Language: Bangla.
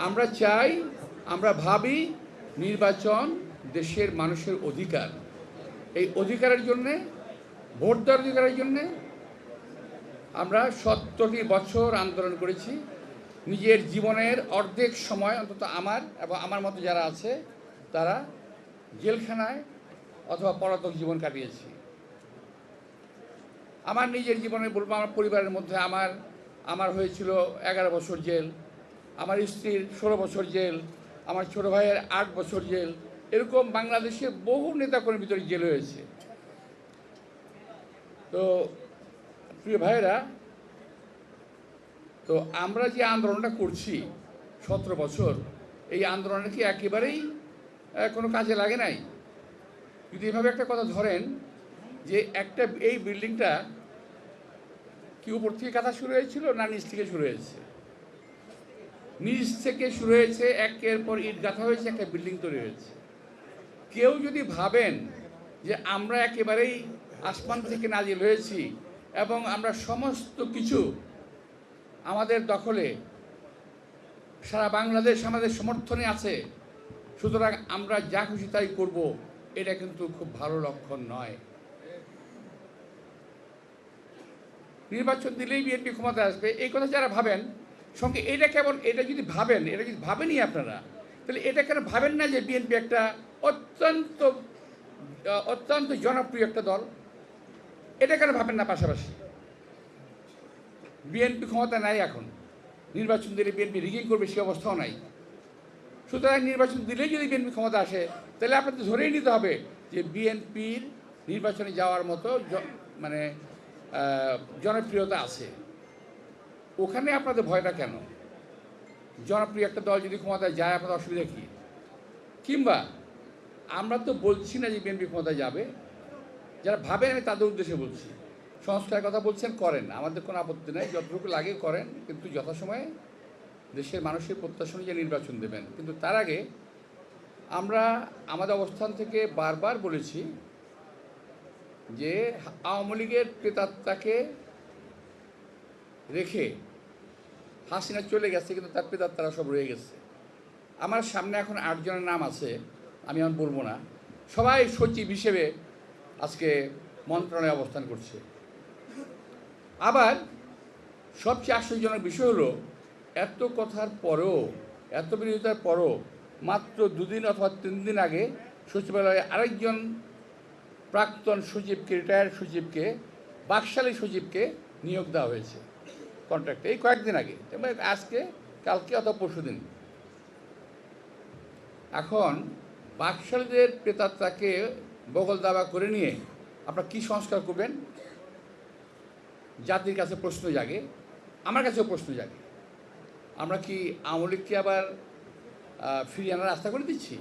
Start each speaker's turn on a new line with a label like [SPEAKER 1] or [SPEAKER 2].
[SPEAKER 1] আমরা চাই, আমরা ভাবি নির্বাচন দেশের মানুষের অধিকার। এই অধিকারের জন্যে, ভোট দেওয়ার অধিকারের জন্যে আমরা 70টি বছর আন্দোলন করেছি। নিজের জীবনের অর্ধেক সময় অন্তত আমার এবং আমার মতো যারা আছে তারা জেলখানায় অথবা পলাতক জীবন কাটিয়েছি। আমার নিজের জীবনে বলবো, আমার পরিবারের মধ্যে আমার হয়েছিল 11 বছর জেল, আমার স্ত্রীর 16 বছর জেল, আমার ছোটো ভাইয়ের 8 বছর জেল। এরকম বাংলাদেশে বহু নেতাকর্মীর ভিতরে জেল হয়েছে। তো প্রিয় ভাইয়েরা, তো আমরা যে আন্দোলনটা করছি 17 বছর, এই আন্দোলনটা কি একেবারেই কোনো কাজে লাগে নাই? যদি এভাবে একটা কথা ধরেন যে এই বিল্ডিংটা কি উপর থেকে কাঁথা শুরু হয়েছিল না নিচ থেকে শুরু হয়েছে? নিচ থেকে শুরু হয়েছে, একের পর ইট গাঁথা হয়েছে, একটা বিল্ডিং তৈরি হয়েছে। কেউ যদি ভাবেন যে আমরা একেবারেই আসমান থেকে নাজিল হয়েছি এবং আমরা সমস্ত কিছু আমাদের দখলে, সারা বাংলাদেশ আমাদের সমর্থনে আছে, সুতরাং আমরা যা খুশি তাই করব, এটা কিন্তু খুব ভালো লক্ষণ নয়। নির্বাচন দিলেই বিএনপি ক্ষমতা আসবে, এই কথা যারা ভাবেন, সঙ্গে এটা কেমন, এটা যদি ভাবেনই আপনারা, তাহলে এটা কেন ভাবেন না যে বিএনপি একটা অত্যন্ত জনপ্রিয় একটা দল? এটা কেন ভাবেন না? পাশাপাশি বিএনপি ক্ষমতা নাই এখন, নির্বাচন দিলে বিএনপি রিগিং করবে সে অবস্থাও নাই। সুতরাং নির্বাচন দিলেই যদি বিএনপি ক্ষমতা আসে, তাহলে আপনাদের ধরেই নিতে হবে যে বিএনপির নির্বাচনে যাওয়ার মতো মানে জনপ্রিয়তা আছে। ওখানে আপনাদের ভয়টা কেন? জনপ্রিয় একটা দল যদি ক্ষমতায় যায়, আপনাদের অসুবিধা কী? কিংবা আমরা তো বলছি না যে বিএনপি ক্ষমতায় যাবে, যারা ভাবেন আমি তাদের উদ্দেশ্যে বলছি। সংস্কারের কথা বলছেন, করেন, আমাদের কোনো আপত্তি নেই, যতটুকু লাগে করেন, কিন্তু যথাসময়ে দেশের মানুষের প্রত্যাশা অনুযায়ী নির্বাচন দেবেন। কিন্তু তার আগে আমরা আমাদের অবস্থান থেকে বারবার বলেছি যে আওয়ামী লীগের প্রেতাত্মাকে রেখে হাসিনা চলে গেছে, কিন্তু তার প্রেতাত্মারা সব রয়ে গেছে। আমার সামনে এখন 8 জনের নাম আছে, আমি এখন বলবো না। সবাই সচিব হিসেবে আজকে মন্ত্রণালয়ে অবস্থান করছে। আবার সবচেয়ে আশ্চর্যজনক বিষয় হলো, এত কথার পরেও, এত বিরোধিতার পরও মাত্র 2 দিন অথবা 3 দিন আগে সচিবালয়ে আরেকজন প্রাক্তন সচিবকে, রিটায়ার্ড সচিবকে, বাকশালী সচিবকে নিয়োগ দেওয়া হয়েছে কন্ট্রাক্টে, এই কয়েকদিন আগে, আজকে কালকে অথবা পরশু দিন। এখন বাকশালীদের প্রেতাত্মাকে বগল দাবা করে নিয়ে আপনারা কী সংস্কার করবেন? জাতির কাছে প্রশ্ন জাগে, আমার কাছেও প্রশ্ন জাগে। আমরা কি আওয়ামী লীগকে আবার ফিরিয়ে আনার রাস্তা করে দিচ্ছি?